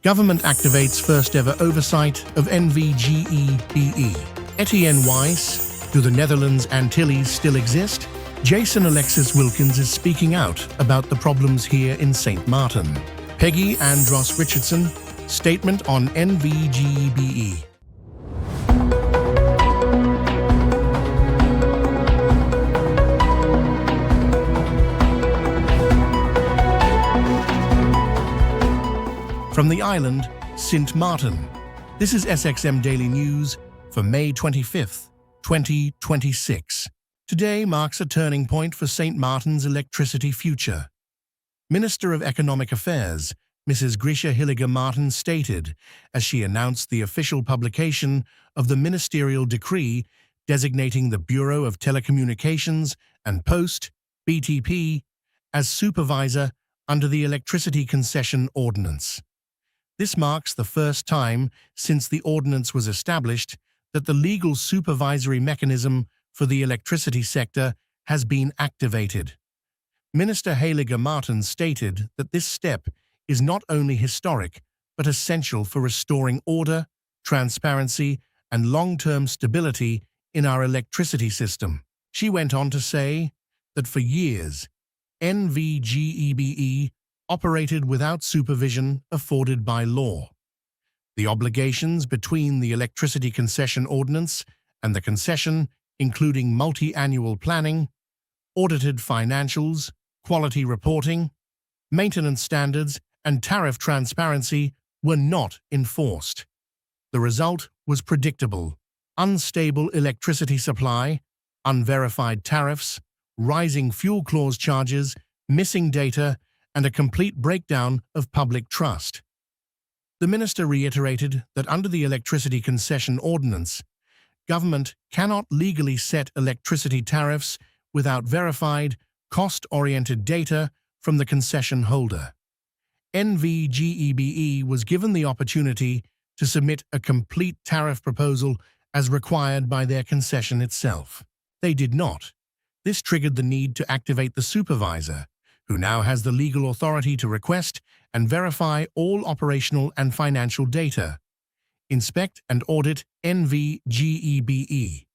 Government activates first ever oversight of NVGEBE. Etienne Weiss, do the Netherlands Antilles still exist? Jason Alexis Wilkins is speaking out about the problems here in St. Martin. Peggy Andros Richardson, statement on NVGEBE. From the island, St. Martin, this is SXM Daily News for May 25th, 2026. Today marks a turning point for St. Martin's electricity future. Minister of Economic Affairs, Mrs. Grisha Hilliger Martin stated, as she announced the official publication of the ministerial decree designating the Bureau of Telecommunications and Post, BTP, as supervisor under the Electricity Concession Ordinance. This marks the first time since the ordinance was established that the legal supervisory mechanism for the electricity sector has been activated. Minister Hilliger Martin stated that this step is not only historic but essential for restoring order, transparency, and long-term stability in our electricity system. She went on to say that for years, NVGEBE operated without supervision afforded by law. The obligations between the Electricity Concession Ordinance and the concession, including multi-annual planning, audited financials, quality reporting, maintenance standards, and tariff transparency, were not enforced. The result was predictable: unstable electricity supply, unverified tariffs, rising fuel clause charges, missing data, and a complete breakdown of public trust. The minister reiterated that under the Electricity Concession Ordinance, government cannot legally set electricity tariffs without verified, cost-oriented data from the concession holder. NVGEBE was given the opportunity to submit a complete tariff proposal as required by their concession itself. They did not. This triggered the need to activate the supervisor, who now has the legal authority to request and verify all operational and financial data, inspect and audit NVGEBE,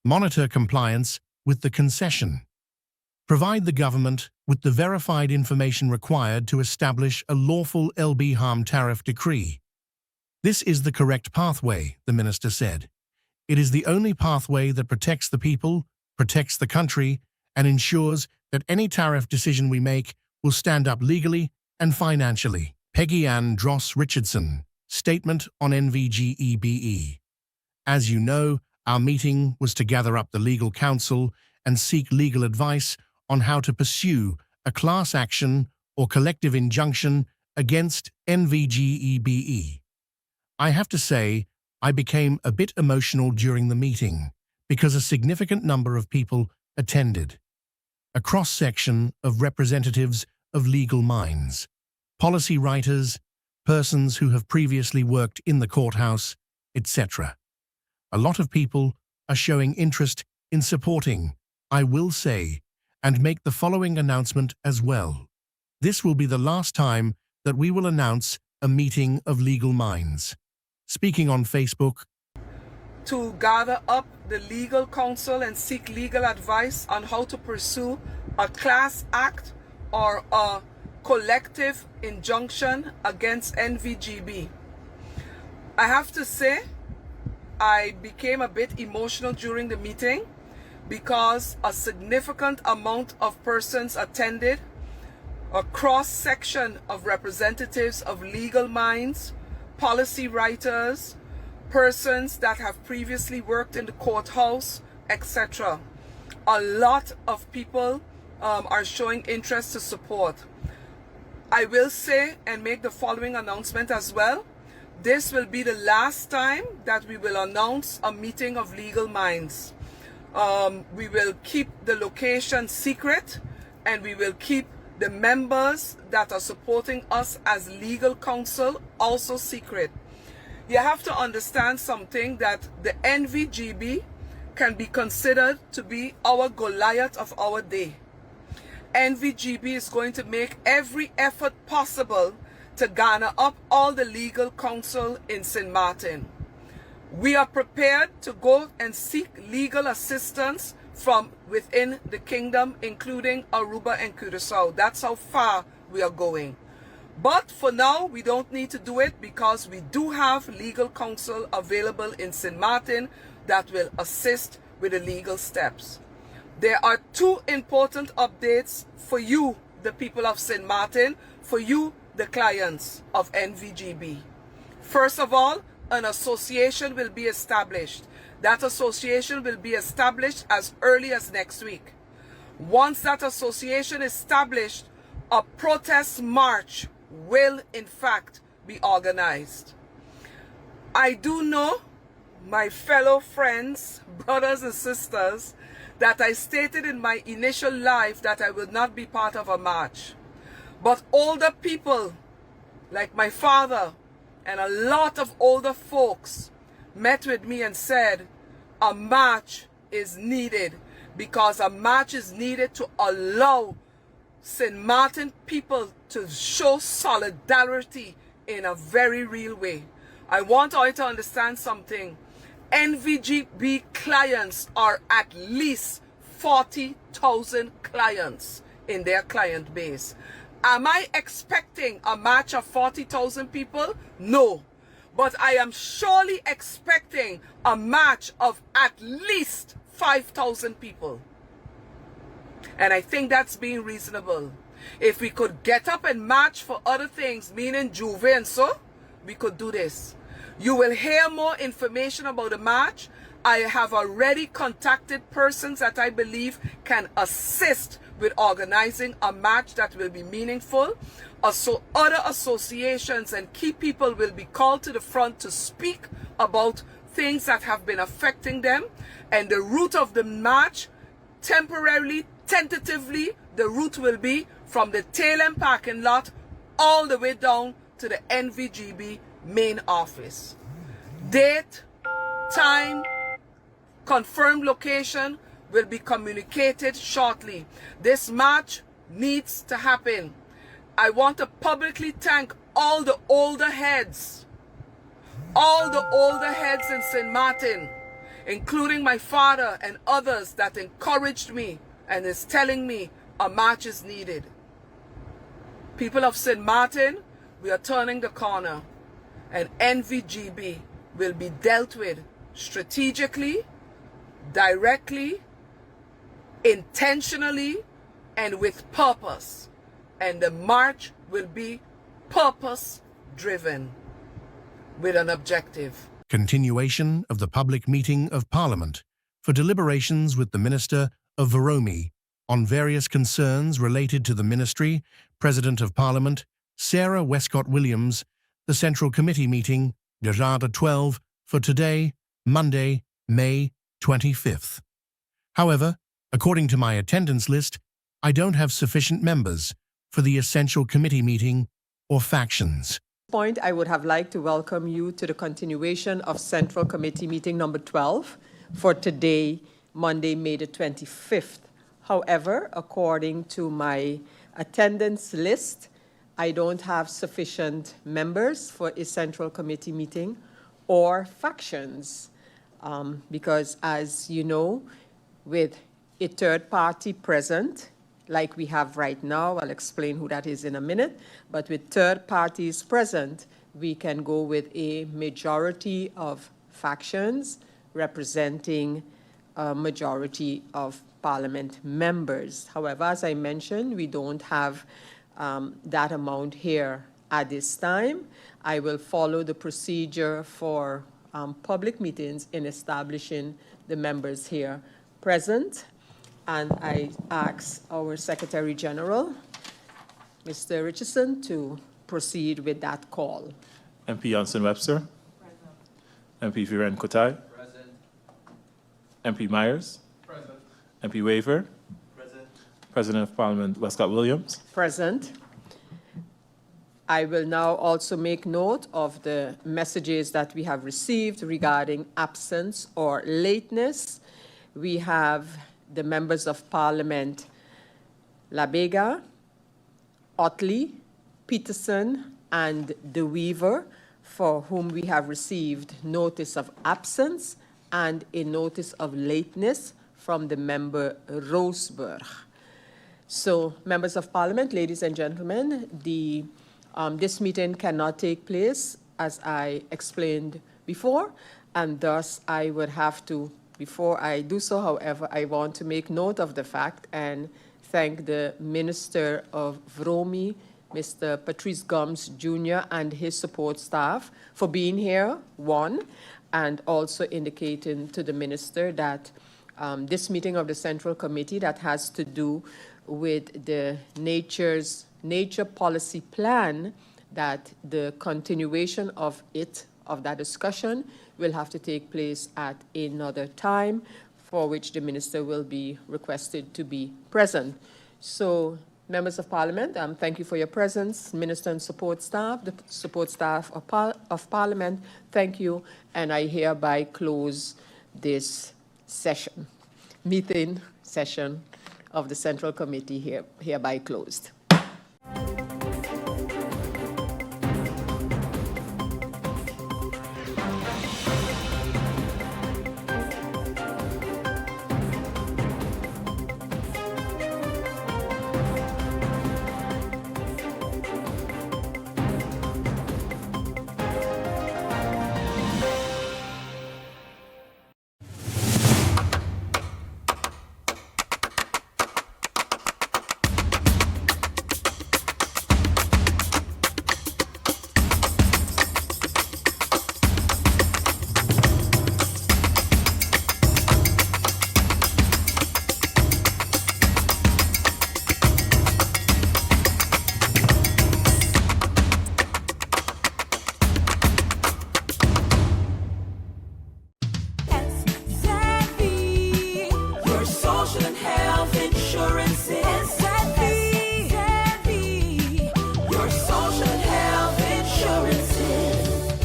monitor compliance with the concession, provide the government with the verified information required to establish a lawful LB harm tariff decree. This is the correct pathway, the minister said. It is the only pathway that protects the people, protects the country, and ensures that any tariff decision we make will stand up legally and financially. Peggy Andros Richardson, statement on NVGEBE. As you know, our meeting was to gather up the legal counsel and seek legal advice on how to pursue a class action or collective injunction against NVGEBE. I have to say, I became a bit emotional during the meeting because a significant number of people attended. A cross-section of representatives of legal minds, policy writers, persons who have previously worked in the courthouse, etc. A lot of people are showing interest in supporting, I will say, and make the following announcement as well. This will be the last time that we will announce a meeting of legal minds. Speaking on Facebook, to gather up the legal counsel and seek legal advice on how to pursue a class act or a collective injunction against NVGB. I have to say, I became a bit emotional during the meeting because a significant amount of persons attended, a cross-section of representatives of legal minds, policy writers, persons that have previously worked in the courthouse, etc. A lot of people are showing interest to support. I will say and make the following announcement as well. This will be the last time that we will announce a meeting of legal minds. We will keep the location secret, and we will keep the members that are supporting us as legal counsel also secret. You have to understand something, that the NVGB can be considered to be our Goliath of our day. NVGB is going to make every effort possible to garner up all the legal counsel in St. Martin. We are prepared to go and seek legal assistance from within the kingdom, including Aruba and Curaçao. That's how far we are going. But for now, we don't need to do it because we do have legal counsel available in St. Martin that will assist with the legal steps. There are two important updates for you, the people of St. Martin, for you, the clients of NVGB. First of all, an association will be established. That association will be established as early as next week. Once that association is established, a protest march will in fact be organized. I do know, my fellow friends, brothers and sisters, that I stated in my initial life that I will not be part of a march. But older people, like my father, and a lot of older folks met with me and said a march is needed, because a march is needed to allow St. Martin people to show solidarity in a very real way. I want all to understand something. NVGB clients are at least 40,000 clients in their client base. Am I expecting a march of 40,000 people? No. But I am surely expecting a march of at least 5,000 people. And I think that's being reasonable. If we could get up and march for other things, meaning Juve and so, we could do this. You will hear more information about the march. I have already contacted persons that I believe can assist with organizing a march that will be meaningful. Also, other associations and key people will be called to the front to speak about things that have been affecting them. And the route of the march, temporarily, tentatively, the route will be from the tail end parking lot all the way down to the NVGB main office. Date, time, confirmed location will be communicated shortly. This march needs to happen. I want to publicly thank all the older heads in St. Martin, including my father and others that encouraged me and is telling me a march is needed. People of St. Martin, we are turning the corner, and NVGB will be dealt with strategically, directly, intentionally, and with purpose. And the march will be purpose-driven with an objective. Continuation of the public meeting of Parliament for deliberations with the Minister of Varromi on various concerns related to the Ministry, President of Parliament, Sarah Westcott-Williams, the Central Committee meeting, Gajada 12, for today, Monday, May 25th. However, according to my attendance list, I don't have sufficient members for the Essential Committee meeting or factions. Point, I would have liked to welcome you to the continuation of Central Committee meeting number 12 for today, Monday, May the 25th. However, according to my attendance list, I don't have sufficient members for a Central Committee meeting or factions because, as you know, with a third party present, like we have right now, I'll explain who that is in a minute, but with third parties present, we can go with a majority of factions representing a majority of Parliament members. However, as I mentioned, we don't have that amount here at this time. I will follow the procedure for public meetings in establishing the members here present. And I ask our Secretary General, Mr. Richardson, to proceed with that call. MP Johnson Webster. Present. MP Viren Kotai. Present. MP Myers. Present. MP Waver. Present. President of Parliament Westcott Williams. Present. I will now also make note of the messages that we have received regarding absence or lateness. We have the members of Parliament Labega, Otley, Peterson, and De Weaver, for whom we have received notice of absence and a notice of lateness from the member Roseburg. So, members of Parliament, ladies and gentlemen, this meeting cannot take place, as I explained before, and thus I would have to, before I do so, however, I want to make note of the fact and thank the Minister of VROMI, Mr. Patrice Gomes Jr. and his support staff for being here, one, and also indicating to the Minister that this meeting of the Central Committee that has to do with the nature policy plan, that the continuation of that discussion will have to take place at another time, for which the Minister will be requested to be present. So, members of Parliament, thank you for your presence. Minister and support staff, the support staff of Parliament, thank you, and I hereby close this meeting session of the Central Committee hereby closed.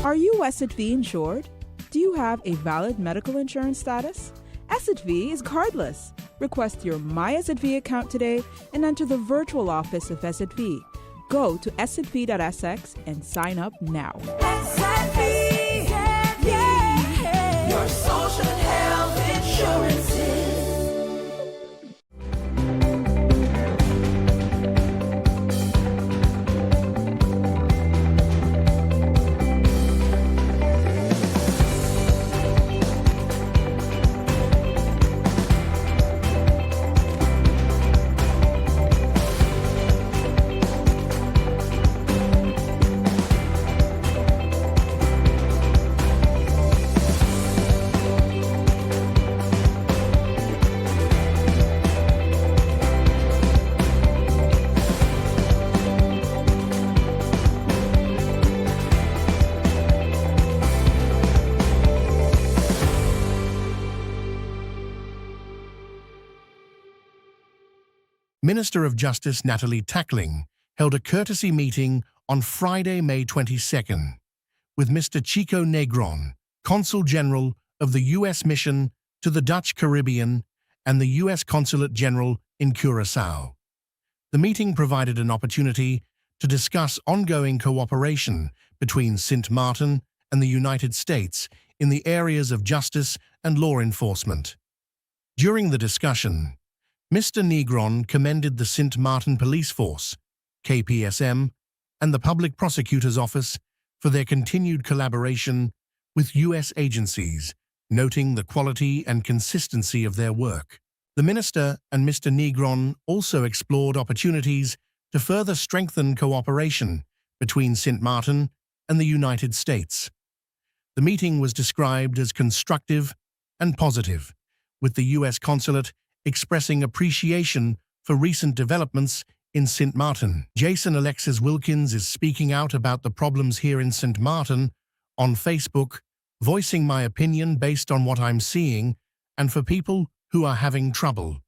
Are you Asset V insured? Do you have a valid medical insurance status? Asset V is cardless. Request your My Asset V account today and enter the virtual office of Asset V. Go to assetv.sx and sign up now. Asset V, yeah. Your social and health insurances. Minister of Justice Natalie Tackling held a courtesy meeting on Friday, May 22nd, with Mr. Chico Negron, Consul General of the U.S. Mission to the Dutch Caribbean and the U.S. Consulate General in Curaçao. The meeting provided an opportunity to discuss ongoing cooperation between Sint Maarten and the United States in the areas of justice and law enforcement. During the discussion, Mr. Negron commended the Sint Maarten Police Force, KPSM, and the Public Prosecutor's Office for their continued collaboration with U.S. agencies, noting the quality and consistency of their work. The Minister and Mr. Negron also explored opportunities to further strengthen cooperation between Sint Maarten and the United States. The meeting was described as constructive and positive, with the U.S. Consulate expressing appreciation for recent developments in Sint Maarten. Jason Alexis Wilkins is speaking out about the problems here in Sint Maarten on Facebook, voicing my opinion based on what I'm seeing and for people who are having trouble.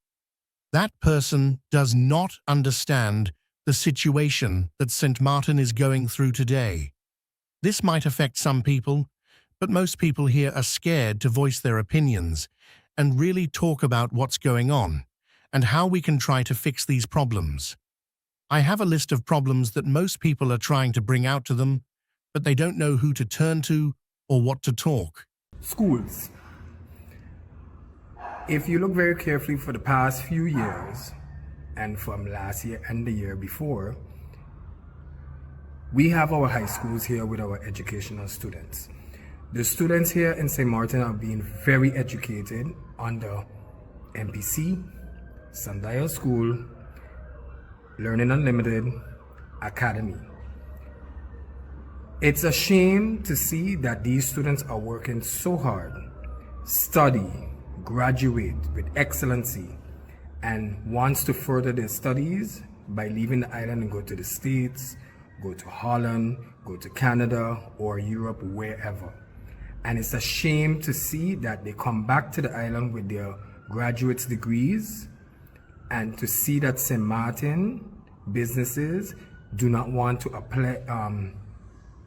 That person does not understand the situation that Sint Maarten is going through today. This might affect some people, but most people here are scared to voice their opinions and really talk about what's going on and how we can try to fix these problems. I have a list of problems that most people are trying to bring out to them, but they don't know who to turn to or what to talk. Schools. If you look very carefully for the past few years, and from last year and the year before, we have our high schools here with our educational students. The students here in St. Martin are being very educated under MPC, Sundial School, Learning Unlimited, Academy. It's a shame to see that these students are working so hard, study, graduate with excellency, and wants to further their studies by leaving the island and go to the States, go to Holland, go to Canada or Europe, wherever. And it's a shame to see that they come back to the island with their graduate's degrees, and to see that St. Martin businesses do not want to apply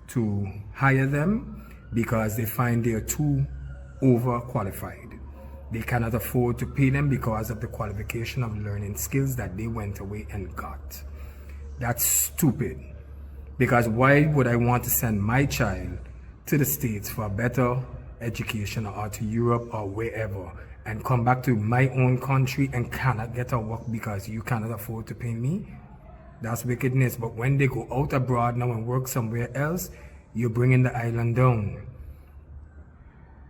to hire them because they find they are too overqualified. They cannot afford to pay them because of the qualification of learning skills that they went away and got. That's stupid. Because why would I want to send my child to the States for a better education, or to Europe or wherever, and come back to my own country and cannot get a work because you cannot afford to pay me? That's wickedness. But when they go out abroad now and work somewhere else, you're bringing the island down.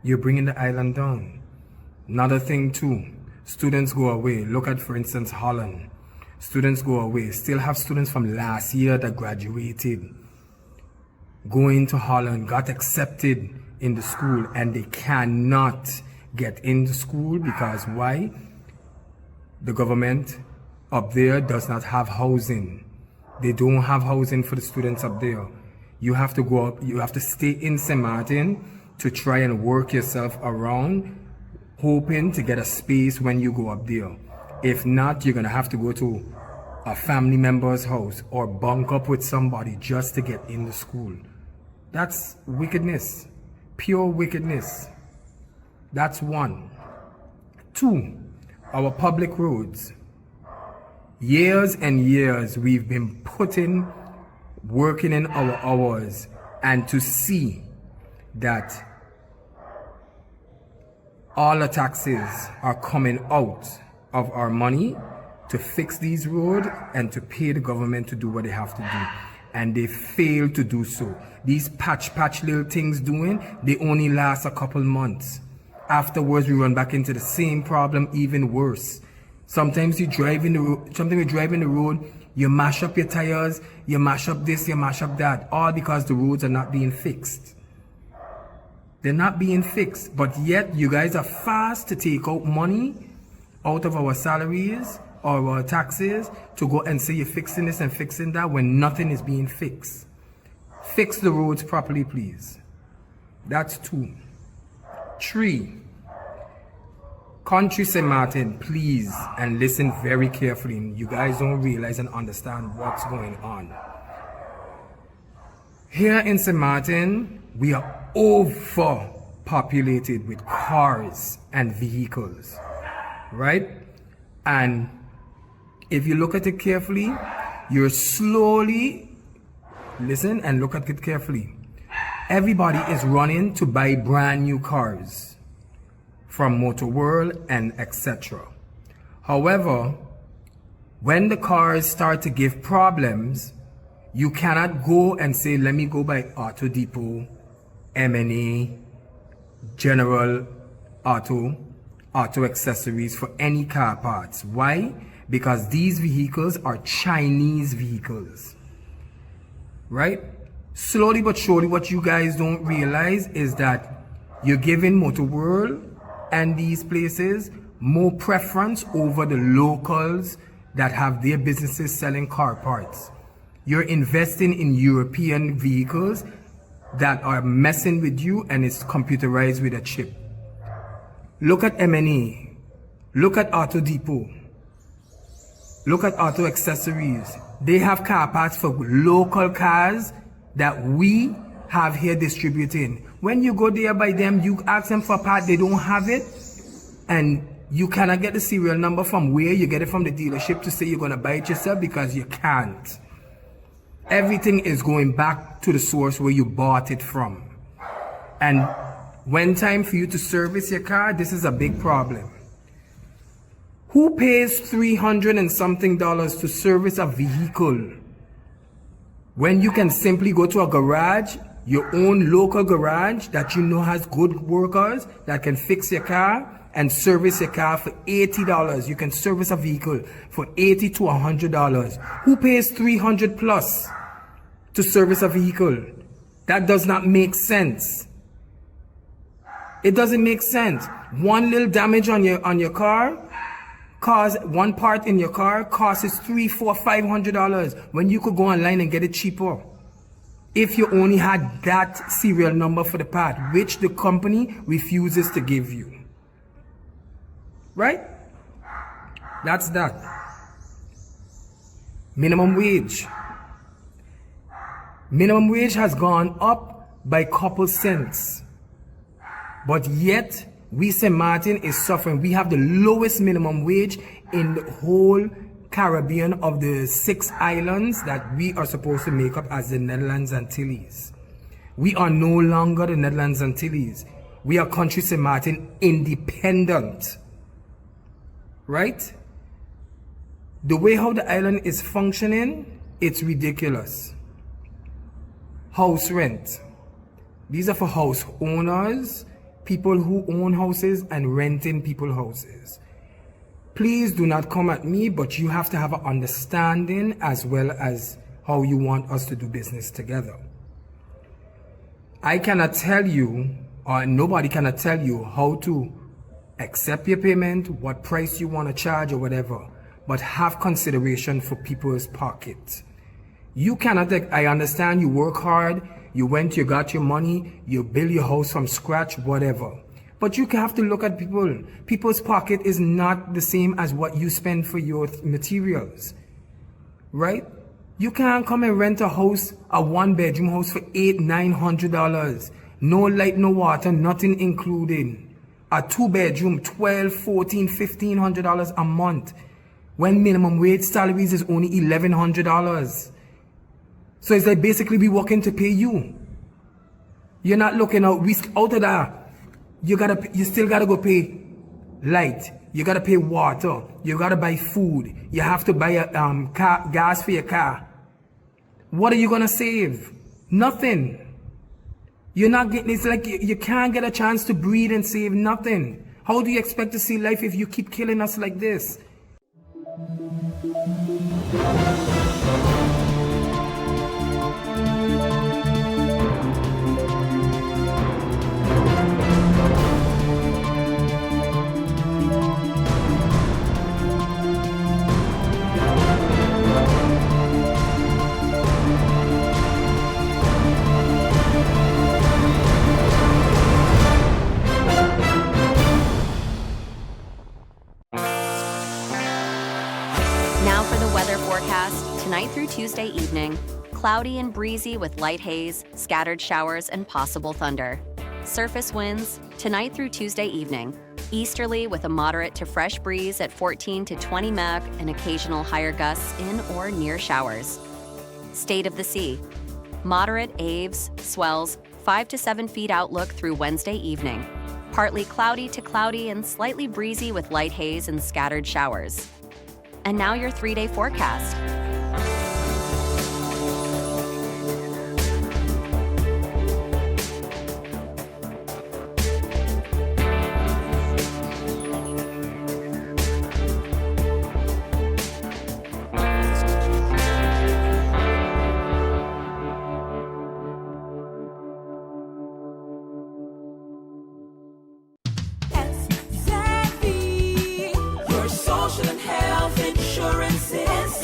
You're bringing the island down. Another thing too, students go away. Look at, for instance, Holland. Students go away. Still have students from last year that graduated, going to Holland, got accepted in the school, and they cannot get into school because why? The government up there does not have housing. They don't have housing for the students up there. You have to go up, you have to stay in St. Martin to try and work yourself around, hoping to get a space when you go up there. If not, you're gonna have to go to a family member's house or bunk up with somebody just to get in the school. That's wickedness, pure wickedness. That's one. Two, our public roads. Years and years we've been working in our hours, and to see that all the taxes are coming out of our money to fix these roads and to pay the government to do what they have to do. And they fail to do so. These patch little things doing, they only last a couple months. Afterwards, we run back into the same problem, even worse. Sometimes you drive in the road, you mash up your tires, you mash up this, you mash up that, all because the roads are not being fixed. They're not being fixed, but yet you guys are fast to take out money out of our salaries or our taxes to go and say you're fixing this and fixing that when nothing is being fixed. Fix the roads properly, please. That's two. Three, Country St. Martin, please, and listen very carefully. You guys don't realize and understand what's going on. Here in St. Martin, we are overpopulated with cars and vehicles, right? And if you look at it carefully, you're slowly, listen and look at it carefully. Everybody is running to buy brand new cars from Motor World and etc. However, when the cars start to give problems, you cannot go and say, let me go by Auto Depot, M&A, General Auto Accessories for any car parts. Why? Because these vehicles are Chinese vehicles, right? Slowly but surely, what you guys don't realize is that you're giving Motor World and these places more preference over the locals that have their businesses selling car parts. You're investing in European vehicles that are messing with you, and it's computerized with a chip. Look at M&A. Look at Auto Depot. Look at Auto Accessories. They have car parts for local cars that we have here distributing. When you go there by them, you ask them for a part, they don't have it, and You cannot get the serial number from where you get it from the dealership to say you're going to buy it yourself, because you can't. Everything is going back to the source where you bought it from. And when time for you to service your car, this is a big problem. Who pays $300 and something to service a vehicle when you can simply go to a garage, your own local garage that you know has good workers that can fix your car and service your car for $80. You can service a vehicle for $80 to $100. Who pays $300 plus to service a vehicle? That does not make sense. It doesn't make sense. One little damage on your car, one part in your car costs $300, $400, $500 when you could go online and get it cheaper. If you only had that serial number for the part, which the company refuses to give you. Right? That's that. Minimum wage. Minimum wage has gone up by a couple cents. But yet, we St. Martin is suffering. We have the lowest minimum wage in the whole Caribbean of the 6 islands that we are supposed to make up as the Netherlands Antilles. We are no longer the Netherlands Antilles. We are country St. Martin independent. Right? The way how the island is functioning, it's ridiculous. House rent. These are for house owners, people who own houses and renting people houses. Please do not come at me, but you have to have an understanding as well as how you want us to do business together. I cannot tell you, or nobody cannot tell you how to accept your payment, what price you want to charge or whatever, but have consideration for people's pocket. You cannot, I understand you work hard, you got your money, you build your house from scratch, whatever. But you have to look at people. People's pocket is not the same as what you spend for your materials, right? You can't come and rent a house, a 1-bedroom house for $800, $900. No light, no water, nothing included. A 2-bedroom, $1,200, $1,400, $1,500 a month, when minimum wage salaries is only $1,100. So it's like basically we working to pay you. You're not looking out. Out of that, you still gotta go pay light. You gotta pay water. You gotta buy food. You have to buy gas for your car. What are you gonna save? Nothing. You're not getting, it's like you can't get a chance to breathe and save nothing. How do you expect to see life if you keep killing us like this? Now for the weather forecast. Tonight through Tuesday evening, cloudy and breezy with light haze, scattered showers, and possible thunder. Surface winds, tonight through Tuesday evening, easterly with a moderate to fresh breeze at 14 to 20 mph and occasional higher gusts in or near showers. State of the sea, moderate aves, swells, 5 to 7 feet outlook through Wednesday evening. Partly cloudy to cloudy and slightly breezy with light haze and scattered showers. And now your 3-day forecast. Your social and health insurance is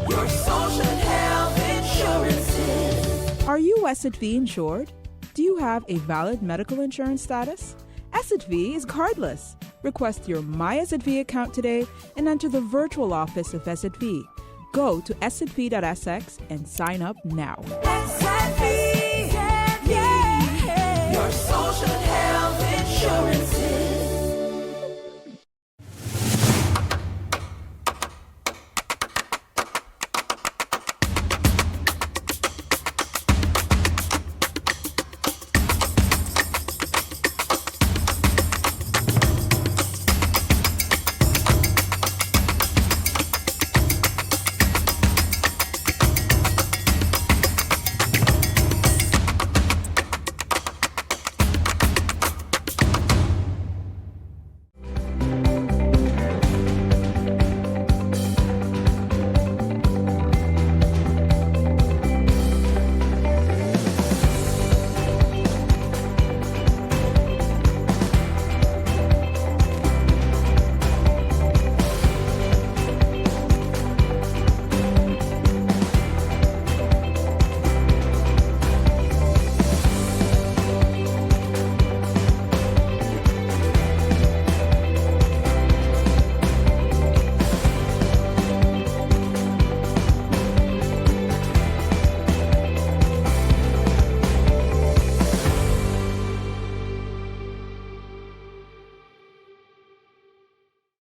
your social and health insurance. Are you SXV insured? Do you have a valid medical insurance status? SXV is cardless. Request your My SXV account today and enter the virtual office of SXV. Go to sxv.sx and sign up now. Your social and health insurance.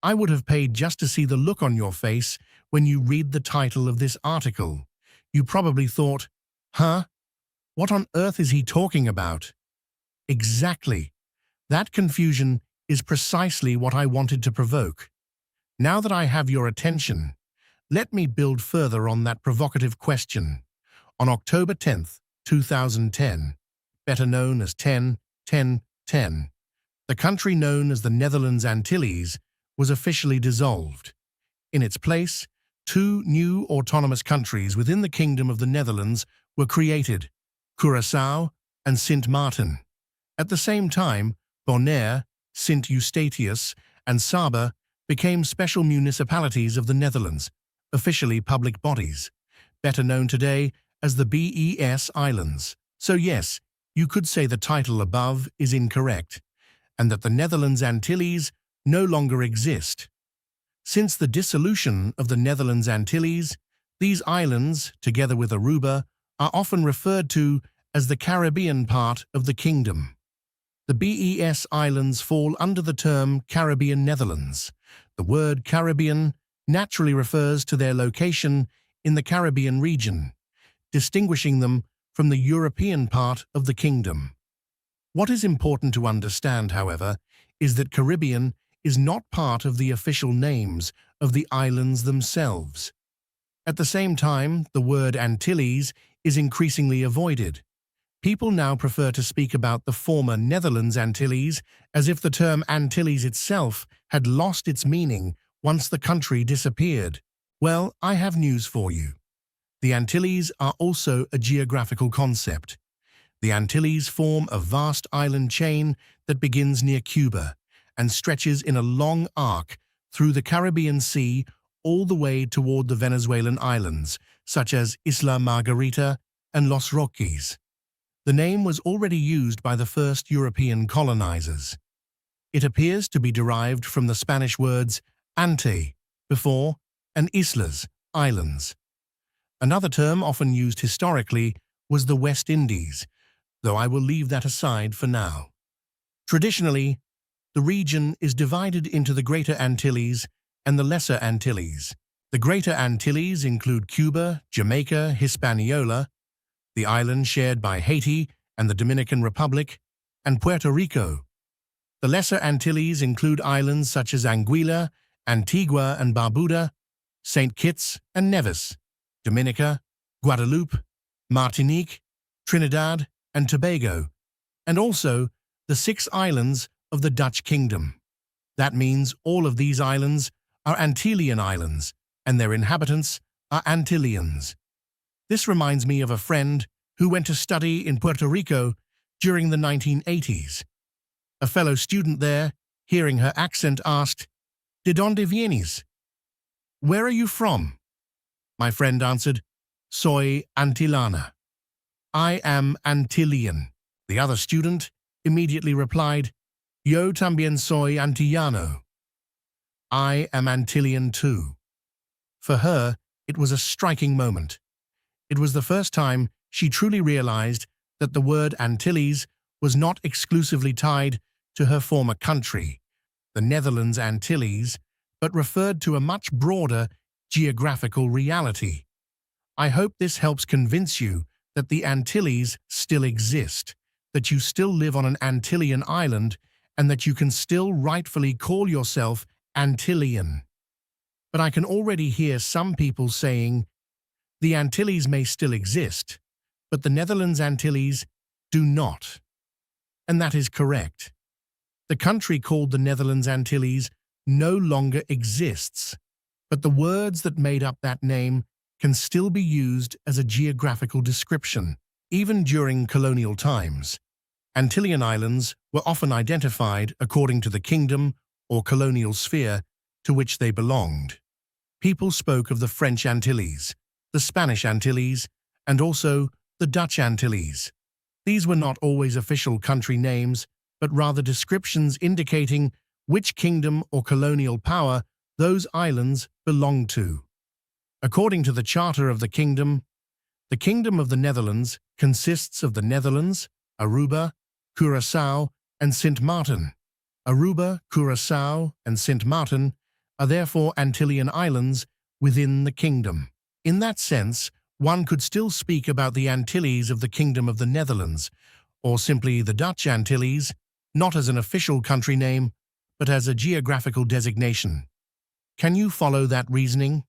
I would have paid just to see the look on your face when you read the title of this article. You probably thought, huh? What on earth is he talking about? Exactly. That confusion is precisely what I wanted to provoke. Now that I have your attention, let me build further on that provocative question. On October 10th, 2010, better known as 10-10-10, the country known as the Netherlands Antilles was officially dissolved. In its place, two new autonomous countries within the Kingdom of the Netherlands were created, Curaçao and Sint Maarten. At the same time, Bonaire, Sint Eustatius, and Saba became special municipalities of the Netherlands, officially public bodies, better known today as the BES Islands. So yes, you could say the title above is incorrect, and that the Netherlands Antilles no longer exist. Since the dissolution of the Netherlands Antilles, these islands, together with Aruba, are often referred to as the Caribbean part of the kingdom. The BES Islands fall under the term Caribbean Netherlands. The word Caribbean naturally refers to their location in the Caribbean region, distinguishing them from the European part of the kingdom. What is important to understand, however, is that Caribbean is not part of the official names of the islands themselves. At the same time, the word Antilles is increasingly avoided. People now prefer to speak about the former Netherlands Antilles as if the term Antilles itself had lost its meaning once the country disappeared. Well, I have news for you. The Antilles are also a geographical concept. The Antilles form a vast island chain that begins near Cuba and stretches in a long arc through the Caribbean Sea all the way toward the Venezuelan islands, such as Isla Margarita and Los Roques. The name was already used by the first European colonizers. It appears to be derived from the Spanish words ante, before, and islas, islands. Another term often used historically was the West Indies, though I will leave that aside for now. Traditionally, the region is divided into the Greater Antilles and the Lesser Antilles. The Greater Antilles include Cuba, Jamaica, Hispaniola, the island shared by Haiti and the Dominican Republic, and Puerto Rico. The Lesser Antilles include islands such as Anguilla, Antigua and Barbuda, St. Kitts and Nevis, Dominica, Guadeloupe, Martinique, Trinidad and Tobago, and also the 6 islands of the Dutch Kingdom. That means all of these islands are Antillean islands, and their inhabitants are Antillians. This reminds me of a friend who went to study in Puerto Rico during the 1980s. A fellow student there, hearing her accent, asked, "¿De dónde vienes?" "Where are you from?" My friend answered, "Soy Antillana." "I am Antillian." The other student immediately replied, "Yo también soy Antillano." I am Antillian too. For her, it was a striking moment. It was the first time she truly realized that the word Antilles was not exclusively tied to her former country, the Netherlands Antilles, but referred to a much broader geographical reality. I hope this helps convince you that the Antilles still exist, that you still live on an Antillean island, and that you can still rightfully call yourself Antillian. But I can already hear some people saying, the Antilles may still exist, but the Netherlands Antilles do not. And that is correct. The country called the Netherlands Antilles no longer exists, but the words that made up that name can still be used as a geographical description. Even during colonial times, Antillean islands were often identified according to the kingdom or colonial sphere to which they belonged. People spoke of the French Antilles, the Spanish Antilles, and also the Dutch Antilles. These were not always official country names, but rather descriptions indicating which kingdom or colonial power those islands belonged to. According to the Charter of the Kingdom of the Netherlands consists of the Netherlands, Aruba, Curaçao, and Sint Maarten. Aruba, Curaçao, and Sint Maarten are therefore Antillean islands within the kingdom. In that sense, one could still speak about the Antilles of the Kingdom of the Netherlands, or simply the Dutch Antilles, not as an official country name, but as a geographical designation. Can you follow that reasoning?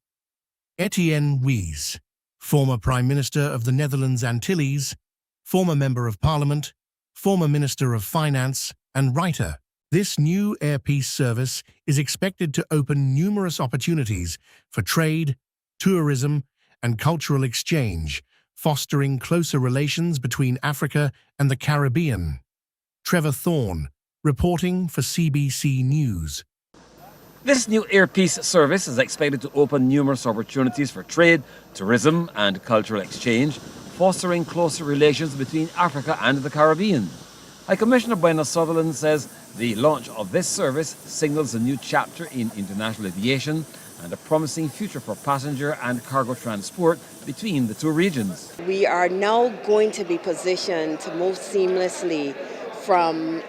Etienne Wies, former Prime Minister of the Netherlands Antilles, former Member of Parliament, former Minister of Finance, and writer. This new air peace service is expected to open numerous opportunities for trade, tourism, and cultural exchange, fostering closer relations between Africa and the Caribbean. Trevor Thorne, reporting for CBC News. This new air peace service is expected to open numerous opportunities for trade, tourism, and cultural exchange, fostering closer relations between Africa and the Caribbean. High Commissioner Bynum Sutherland says the launch of this service signals a new chapter in international aviation and a promising future for passenger and cargo transport between the two regions. We are now going to be positioned to move seamlessly from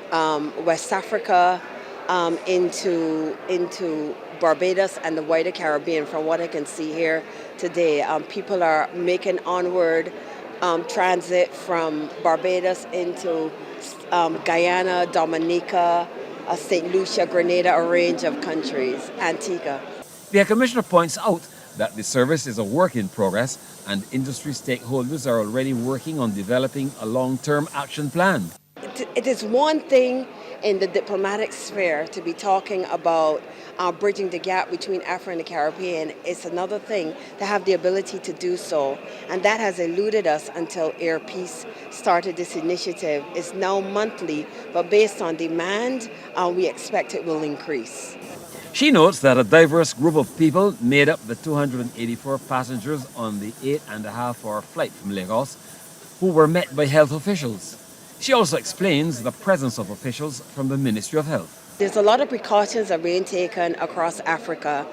West Africa into Barbados and the wider Caribbean. From what I can see here today, people are making onward transit from Barbados into Guyana, Dominica, St. Lucia, Grenada, a range of countries, Antigua. The Commissioner points out that the service is a work in progress and industry stakeholders are already working on developing a long-term action plan. It is one thing in the diplomatic sphere to be talking about bridging the gap between Africa and the Caribbean. It's another thing to have the ability to do so, and that has eluded us until Air Peace started this initiative. It's now monthly, but based on demand, we expect it will increase. She notes that a diverse group of people made up the 284 passengers on the 8.5-hour flight from Lagos who were met by health officials. She also explains the presence of officials from the Ministry of Health. There's a lot of precautions that are being taken across Africa.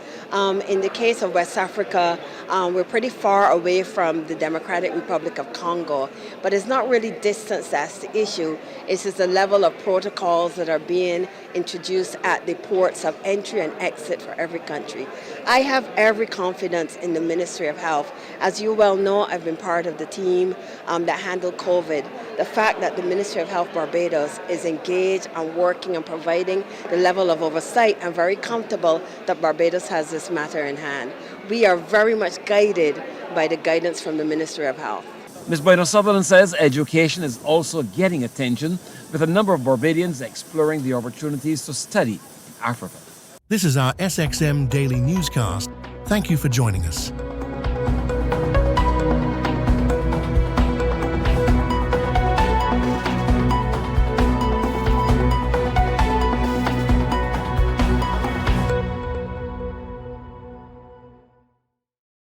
In the case of West Africa, we're pretty far away from the Democratic Republic of Congo, but it's not really distance that's the issue. It's just the level of protocols that are being introduced at the ports of entry and exit for every country. I have every confidence in the Ministry of Health. As you well know, I've been part of the team that handled COVID. The fact that the Ministry of Health Barbados is engaged and working and providing the level of oversight, I'm very comfortable that Barbados has this matter in hand. We are very much guided by the guidance from the Ministry of Health. Ms. Bynum Sutherland says education is also getting attention, with a number of Barbadians exploring the opportunities to study in Africa. This is our SXM Daily Newscast. Thank you for joining us.